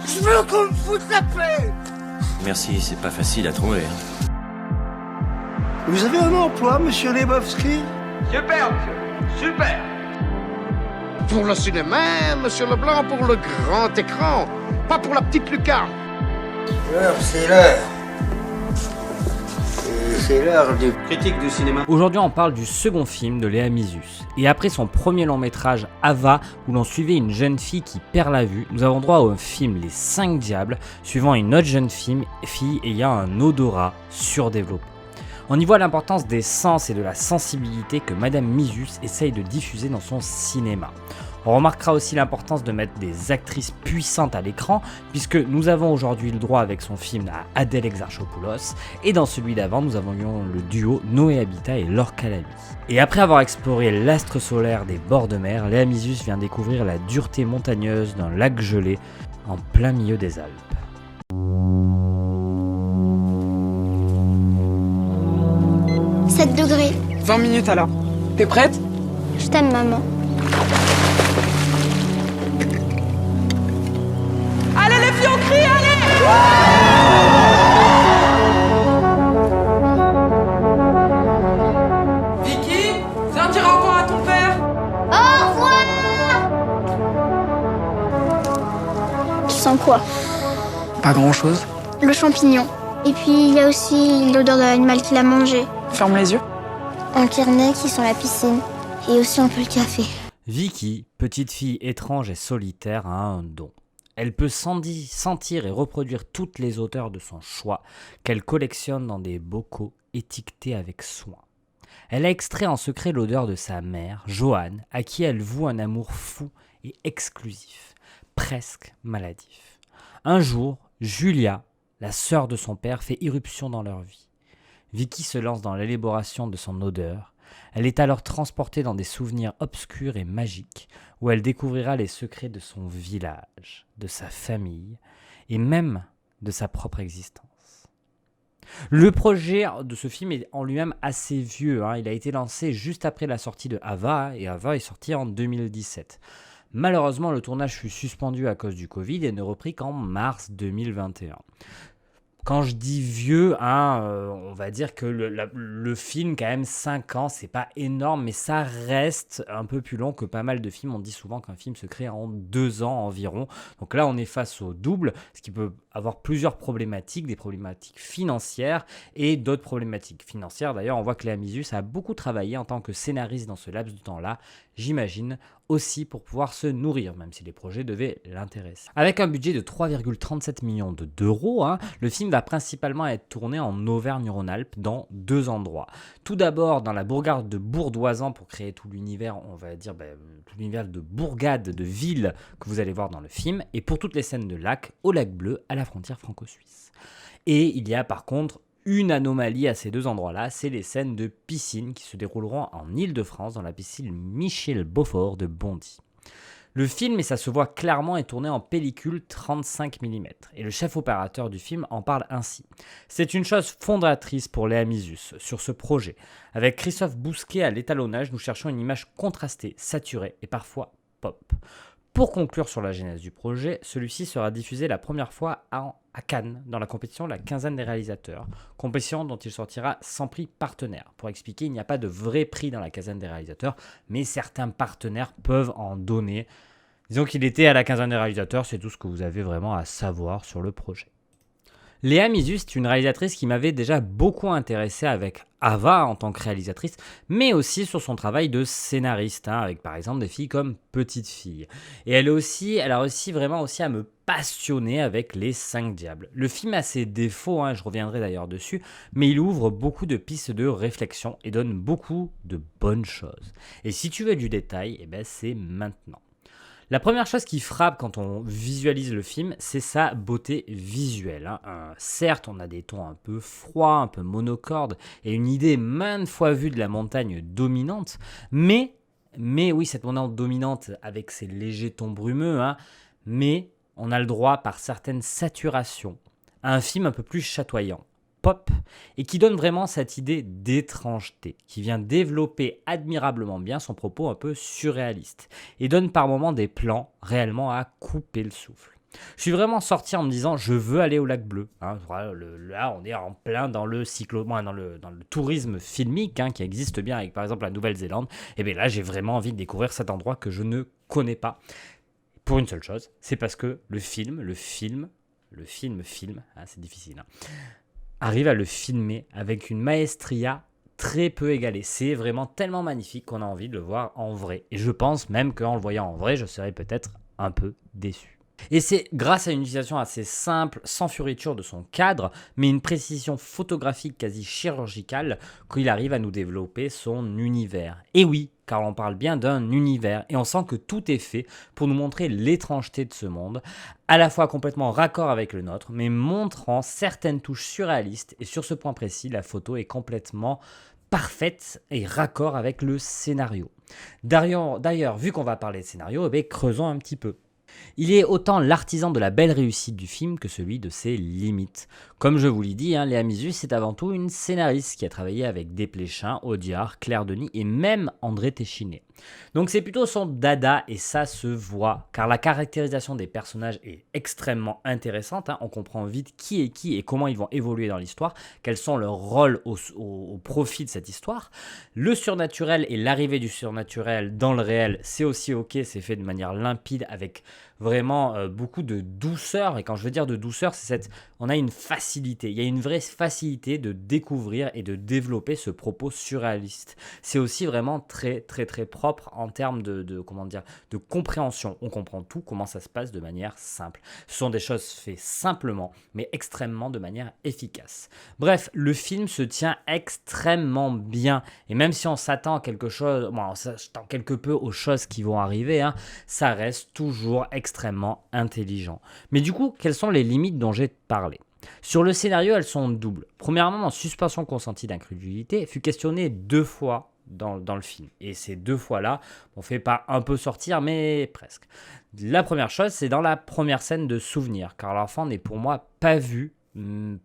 Je veux qu'on me foute la paix. Merci, c'est pas facile à trouver. Vous avez un emploi, monsieur Lebowski? Super, monsieur. Super. Pour le cinéma, monsieur Leblanc, pour le grand écran, pas pour la petite lucarne. C'est l'heure. C'est l'heure du... Critique du cinéma. Aujourd'hui, on parle du second film de Léa Mysius. Et après son premier long métrage, Ava, où l'on suivait une jeune fille qui perd la vue, nous avons droit au film Les 5 Diables, suivant une autre jeune fille ayant un odorat surdéveloppé. On y voit l'importance des sens et de la sensibilité que Madame Mysius essaye de diffuser dans son cinéma. On remarquera aussi l'importance de mettre des actrices puissantes à l'écran, puisque nous avons aujourd'hui le droit avec son film à Adèle Exarchopoulos, et dans celui d'avant nous avions le duo Noé Habitat et Laure Calabi. Et après avoir exploré l'astre solaire des bords de mer, Léa Mysius vient découvrir la dureté montagneuse d'un lac gelé en plein milieu des Alpes. 7 degrés. 20 minutes alors. T'es prête? Je t'aime, maman. Allez les filles, on crie, allez! Vicky, viens dire au revoir à ton père. Au revoir. Tu sens quoi? Pas grand chose. Le champignon. Et puis il y a aussi l'odeur de l'animal qui l'a mangé. Ferme les yeux. Un carnet qui sent la piscine. Et aussi un peu le café. Vicky, petite fille étrange et solitaire, a un don. Elle peut sentir et reproduire toutes les odeurs de son choix, qu'elle collectionne dans des bocaux étiquetés avec soin. Elle a extrait en secret l'odeur de sa mère, Joanne, à qui elle voue un amour fou et exclusif, presque maladif. Un jour, Julia, la sœur de son père, fait irruption dans leur vie. Vicky se lance dans l'élaboration de son odeur. Elle est alors transportée dans des souvenirs obscurs et magiques, où elle découvrira les secrets de son village, de sa famille, et même de sa propre existence. Le projet de ce film est en lui-même assez vieux, Il a été lancé juste après la sortie de Ava, et Ava est sorti en 2017. Malheureusement, le tournage fut suspendu à cause du Covid et ne reprit qu'en mars 2021. Quand je dis vieux, on va dire que le film, quand même, 5 ans, c'est pas énorme, mais ça reste un peu plus long que pas mal de films. On dit souvent qu'un film se crée en 2 ans environ. Donc là, on est face au double, ce qui peut avoir plusieurs problématiques, des problématiques financières et d'autres problématiques financières. D'ailleurs, on voit que Léa Mysius a beaucoup travaillé en tant que scénariste dans ce laps de temps-là, j'imagine, aussi pour pouvoir se nourrir, même si les projets devaient l'intéresser. Avec un budget de 3,37 millions d'euros, le film va principalement être tourné en Auvergne-Rhône-Alpes dans 2 endroits. Tout d'abord dans la bourgade de Bourdoisan pour créer tout l'univers, on va dire, tout l'univers de bourgade, de ville que vous allez voir dans le film, et pour toutes les scènes de lac, au lac Bleu, à la frontière franco-suisse. Et il y a par contre une anomalie à ces 2 endroits-là, c'est les scènes de piscine qui se dérouleront en Île-de-France dans la piscine Michel Beaufort de Bondy. Le film, et ça se voit clairement, est tourné en pellicule 35 mm, et le chef opérateur du film en parle ainsi. C'est une chose fondatrice pour Léa Mysius sur ce projet. Avec Christophe Bousquet à l'étalonnage, nous cherchons une image contrastée, saturée et parfois pop. Pour conclure sur la genèse du projet, celui-ci sera diffusé la première fois à Cannes, dans la compétition La Quinzaine des réalisateurs, compétition dont il sortira sans prix partenaire. Pour expliquer, il n'y a pas de vrai prix dans la Quinzaine des réalisateurs, mais certains partenaires peuvent en donner. Disons qu'il était à la Quinzaine des réalisateurs, c'est tout ce que vous avez vraiment à savoir sur le projet. Léa Mysius est une réalisatrice qui m'avait déjà beaucoup intéressé avec Ava en tant que réalisatrice, mais aussi sur son travail de scénariste, avec par exemple des filles comme Petite Fille. Et elle a réussi vraiment aussi à me passionner avec Les 5 Diables. Le film a ses défauts, je reviendrai d'ailleurs dessus, mais il ouvre beaucoup de pistes de réflexion et donne beaucoup de bonnes choses. Et si tu veux du détail, c'est maintenant. La première chose qui frappe quand on visualise le film, c'est sa beauté visuelle. Certes, on a des tons un peu froids, un peu monocordes, et une idée maintes fois vue de la montagne dominante, mais oui, cette montagne dominante avec ses légers tons brumeux, mais on a le droit, par certaines saturations, à un film un peu plus chatoyant, pop, et qui donne vraiment cette idée d'étrangeté, qui vient développer admirablement bien son propos un peu surréaliste, et donne par moments des plans réellement à couper le souffle. Je suis vraiment sorti en me disant je veux aller au lac bleu. Hein. Voilà, là, on est en plein dans le dans le tourisme filmique qui existe bien avec par exemple la Nouvelle-Zélande. Et bien là, j'ai vraiment envie de découvrir cet endroit que je ne connais pas. Pour une seule chose, c'est parce que le film, c'est difficile, arrive à le filmer avec une maestria très peu égalée. C'est vraiment tellement magnifique qu'on a envie de le voir en vrai. Et je pense même qu'en le voyant en vrai, je serais peut-être un peu déçu. Et c'est grâce à une utilisation assez simple, sans fioriture de son cadre, mais une précision photographique quasi chirurgicale, qu'il arrive à nous développer son univers. Et oui, car on parle bien d'un univers, et on sent que tout est fait pour nous montrer l'étrangeté de ce monde, à la fois complètement raccord avec le nôtre, mais montrant certaines touches surréalistes, et sur ce point précis, la photo est complètement parfaite et raccord avec le scénario. D'ailleurs, vu qu'on va parler de scénario, creusons un petit peu. Il est autant l'artisan de la belle réussite du film que celui de ses limites. Comme je vous l'ai dit, Léa Mizus c'est avant tout une scénariste qui a travaillé avec Desplechin, Audiard, Claire Denis et même André Téchiné. Donc c'est plutôt son dada et ça se voit, car la caractérisation des personnages est extrêmement intéressante. On comprend vite qui est qui et comment ils vont évoluer dans l'histoire, quels sont leurs rôles au profit de cette histoire. Le surnaturel et l'arrivée du surnaturel dans le réel, c'est aussi ok, c'est fait de manière limpide avec vraiment beaucoup de douceur. Et quand je veux dire de douceur, on a une facilité, il y a une vraie facilité de découvrir et de développer ce propos surréaliste. C'est aussi vraiment très très très propre en termes de compréhension. On comprend tout, comment ça se passe de manière simple. Ce sont des choses faites simplement, mais extrêmement de manière efficace. Bref, le film se tient extrêmement bien. Et même si on s'attend à quelque chose, on s'attend quelque peu aux choses qui vont arriver, ça reste toujours extrêmement intelligent. Mais du coup, quelles sont les limites dont j'ai parlé ? Sur le scénario, elles sont doubles. Premièrement, mon suspension consentie d'incrédulité fut questionnée 2 fois dans le film. Et ces 2 fois-là, on fait pas un peu sortir, mais presque. La première chose, c'est dans la première scène de souvenir, car l'enfant n'est pour moi pas vu,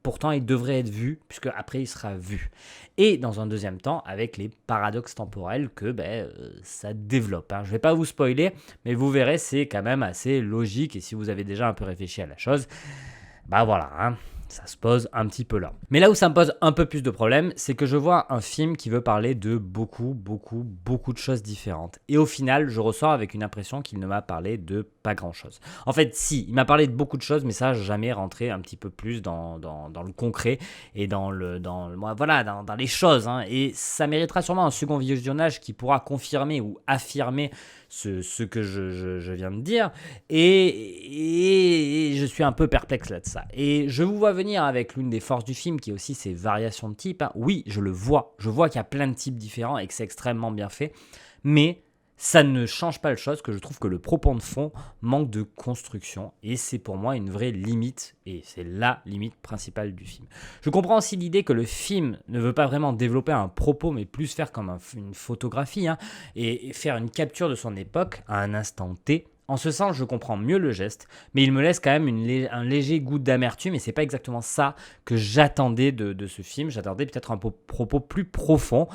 pourtant il devrait être vu, puisque après il sera vu. Et dans un deuxième temps, avec les paradoxes temporels que ça développe. Je vais pas vous spoiler, mais vous verrez, c'est quand même assez logique, et si vous avez déjà un peu réfléchi à la chose, voilà, ça se pose un petit peu là. Mais là où ça me pose un peu plus de problèmes, c'est que je vois un film qui veut parler de beaucoup de choses différentes. Et au final, je ressors avec une impression qu'il ne m'a parlé de pas grand-chose. En fait, si, il m'a parlé de beaucoup de choses, mais ça, jamais rentré un petit peu plus dans le concret et dans les choses. Et ça méritera sûrement un second visionnage qui pourra confirmer ou affirmer ce que je viens de dire. Et je suis un peu perplexe là-dessus. Et je vous vois venir avec l'une des forces du film, qui est aussi ses variations de type. Oui, je le vois. Je vois qu'il y a plein de types différents et que c'est extrêmement bien fait. Mais ça ne change pas la chose que je trouve que le propos de fond manque de construction. Et c'est pour moi une vraie limite. Et c'est la limite principale du film. Je comprends aussi l'idée que le film ne veut pas vraiment développer un propos, mais plus faire comme une photographie. Et faire une capture de son époque à un instant T. En ce sens, je comprends mieux le geste, mais il me laisse quand même un léger goût d'amertume, et c'est pas exactement ça que j'attendais de ce film. J'attendais peut-être un propos plus profond,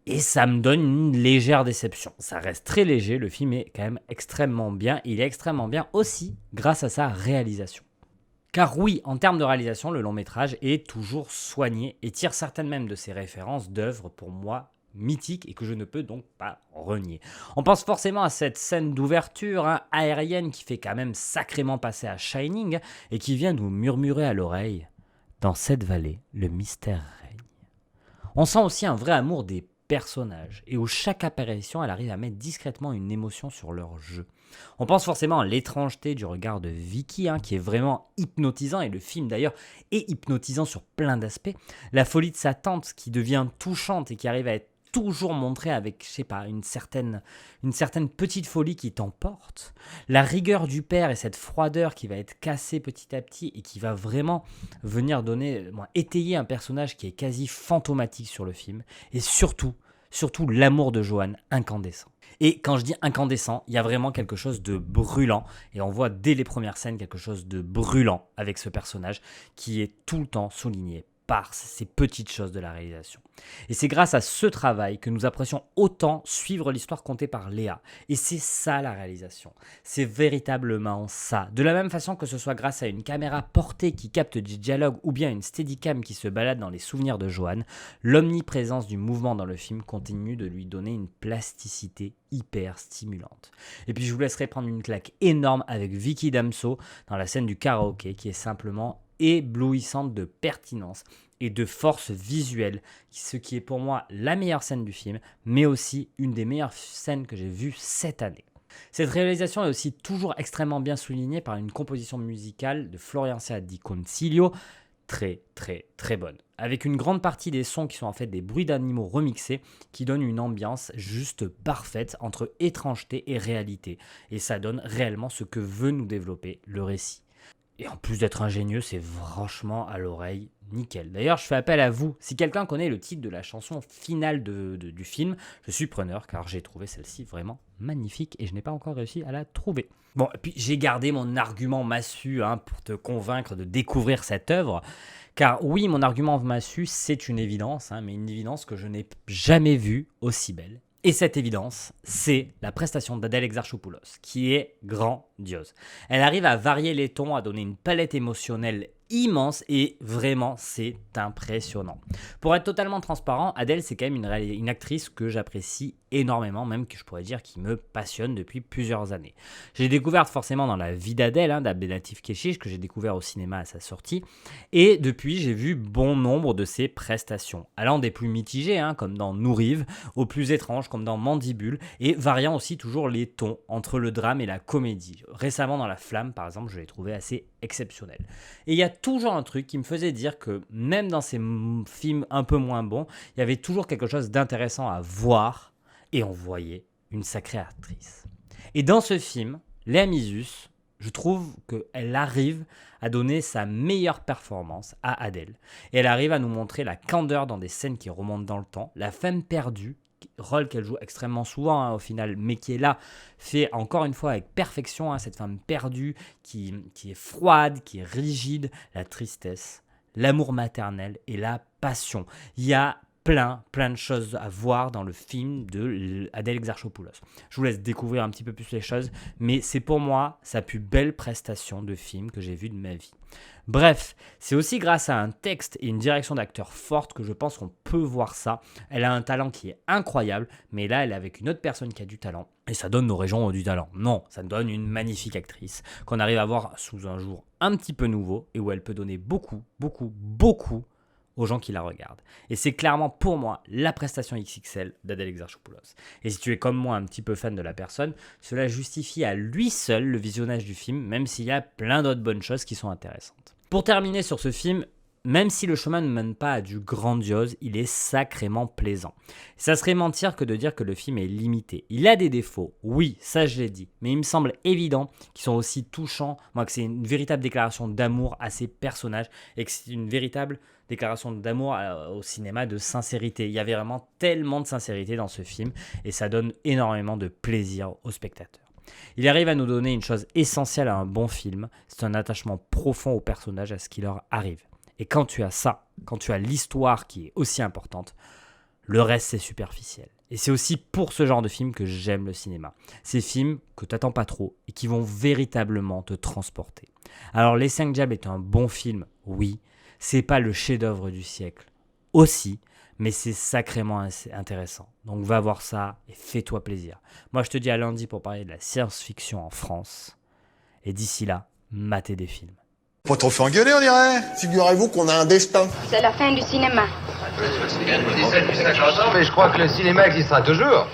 et ça me donne une légère déception. Ça reste très léger, le film est quand même extrêmement bien, et il est extrêmement bien aussi grâce à sa réalisation. Car oui, en termes de réalisation, le long métrage est toujours soigné, et tire certaines même de ses références d'œuvres pour moi mythique et que je ne peux donc pas renier. On pense forcément à cette scène d'ouverture aérienne qui fait quand même sacrément passer à Shining et qui vient nous murmurer à l'oreille « Dans cette vallée, le mystère règne ». On sent aussi un vrai amour des personnages et où chaque apparition, elle arrive à mettre discrètement une émotion sur leur jeu. On pense forcément à l'étrangeté du regard de Vicky, qui est vraiment hypnotisant, et le film d'ailleurs est hypnotisant sur plein d'aspects. La folie de sa tante qui devient touchante et qui arrive à être toujours montré avec, une certaine petite folie qui t'emporte. La rigueur du père et cette froideur qui va être cassée petit à petit et qui va vraiment venir étayer un personnage qui est quasi fantomatique sur le film. Et surtout l'amour de Joanne, incandescent. Et quand je dis incandescent, il y a vraiment quelque chose de brûlant. Et on voit dès les premières scènes quelque chose de brûlant avec ce personnage qui est tout le temps souligné par ces petites choses de la réalisation. Et c'est grâce à ce travail que nous apprécions autant suivre l'histoire contée par Léa. Et c'est ça la réalisation. C'est véritablement ça. De la même façon que ce soit grâce à une caméra portée qui capte du dialogue ou bien une steadicam qui se balade dans les souvenirs de Joanne, l'omniprésence du mouvement dans le film continue de lui donner une plasticité hyper stimulante. Et puis je vous laisserai prendre une claque énorme avec Vicki Damso dans la scène du karaoké qui est simplement éblouissante de pertinence et de force visuelle, ce qui est pour moi la meilleure scène du film, mais aussi une des meilleures scènes que j'ai vues cette année. Cette réalisation est aussi toujours extrêmement bien soulignée par une composition musicale de Florencia Di Concilio, très bonne, avec une grande partie des sons qui sont en fait des bruits d'animaux remixés qui donnent une ambiance juste parfaite entre étrangeté et réalité, et ça donne réellement ce que veut nous développer le récit. Et en plus d'être ingénieux, c'est franchement à l'oreille nickel. D'ailleurs, je fais appel à vous. Si quelqu'un connaît le titre de la chanson finale du film, je suis preneur car j'ai trouvé celle-ci vraiment magnifique et je n'ai pas encore réussi à la trouver. Bon, et puis j'ai gardé mon argument massu pour te convaincre de découvrir cette œuvre. Car oui, mon argument massu, c'est une évidence, mais une évidence que je n'ai jamais vue aussi belle. Et cette évidence, c'est la prestation d'Adèle Exarchopoulos, qui est grandiose. Elle arrive à varier les tons, à donner une palette émotionnelle immense et vraiment, c'est impressionnant. Pour être totalement transparent, Adèle, c'est quand même une actrice que j'apprécie énormément, même que je pourrais dire qui me passionne depuis plusieurs années. J'ai découvert forcément dans La vie d'Adèle, d'Abdelatif Kechiche, que j'ai découvert au cinéma à sa sortie, et depuis, j'ai vu bon nombre de ses prestations, allant des plus mitigées, comme dans Nous Rive, aux plus étranges, comme dans Mandibule, et variant aussi toujours les tons entre le drame et la comédie. Récemment, dans La Flamme, par exemple, je l'ai trouvé assez exceptionnel. Et il y a toujours un truc qui me faisait dire que même dans ces films un peu moins bons, il y avait toujours quelque chose d'intéressant à voir et on voyait une sacrée actrice. Et dans ce film, Léa Myzus, je trouve qu'elle arrive à donner sa meilleure performance à Adèle. Et elle arrive à nous montrer la candeur dans des scènes qui remontent dans le temps, la femme perdue, rôle qu'elle joue extrêmement souvent au final, mais qui est là, fait encore une fois avec perfection, cette femme perdue qui est froide, qui est rigide, la tristesse, l'amour maternel et la passion. Il y a plein de choses à voir dans le film de Adèle Exarchopoulos. Je vous laisse découvrir un petit peu plus les choses, mais c'est pour moi sa plus belle prestation de film que j'ai vue de ma vie. Bref, c'est aussi grâce à un texte et une direction d'acteur forte que je pense qu'on peut voir ça. Elle a un talent qui est incroyable, mais là, elle est avec une autre personne qui a du talent. Et ça donne nos régions du talent. Non, ça donne une magnifique actrice qu'on arrive à voir sous un jour un petit peu nouveau et où elle peut donner beaucoup aux gens qui la regardent. Et c'est clairement pour moi la prestation XXL d'Adèle Exarchopoulos. Et si tu es comme moi un petit peu fan de la personne, cela justifie à lui seul le visionnage du film, même s'il y a plein d'autres bonnes choses qui sont intéressantes. Pour terminer sur ce film, même si le chemin ne mène pas à du grandiose, il est sacrément plaisant. Ça serait mentir que de dire que le film est limité. Il a des défauts, oui, ça je l'ai dit, mais il me semble évident qu'ils sont aussi touchants, que c'est une véritable déclaration d'amour à ces personnages et que c'est une véritable déclaration d'amour au cinéma, de sincérité. Il y avait vraiment tellement de sincérité dans ce film et ça donne énormément de plaisir aux spectateurs. Il arrive à nous donner une chose essentielle à un bon film, c'est un attachement profond aux personnages, à ce qui leur arrive. Et quand tu as ça, quand tu as l'histoire qui est aussi importante, le reste c'est superficiel. Et c'est aussi pour ce genre de film que j'aime le cinéma. Ces films que tu n'attends pas trop et qui vont véritablement te transporter. Alors Les 5 Diables est un bon film, oui. C'est pas le chef-d'œuvre du siècle, aussi, mais c'est sacrément intéressant. Donc va voir ça et fais-toi plaisir. Moi je te dis à lundi pour parler de la science-fiction en France. Et d'ici là, matez des films. Pas trop fait engueuler, on dirait. Figurez-vous qu'on a un destin. C'est la fin du cinéma. Mais je crois que le cinéma existera toujours.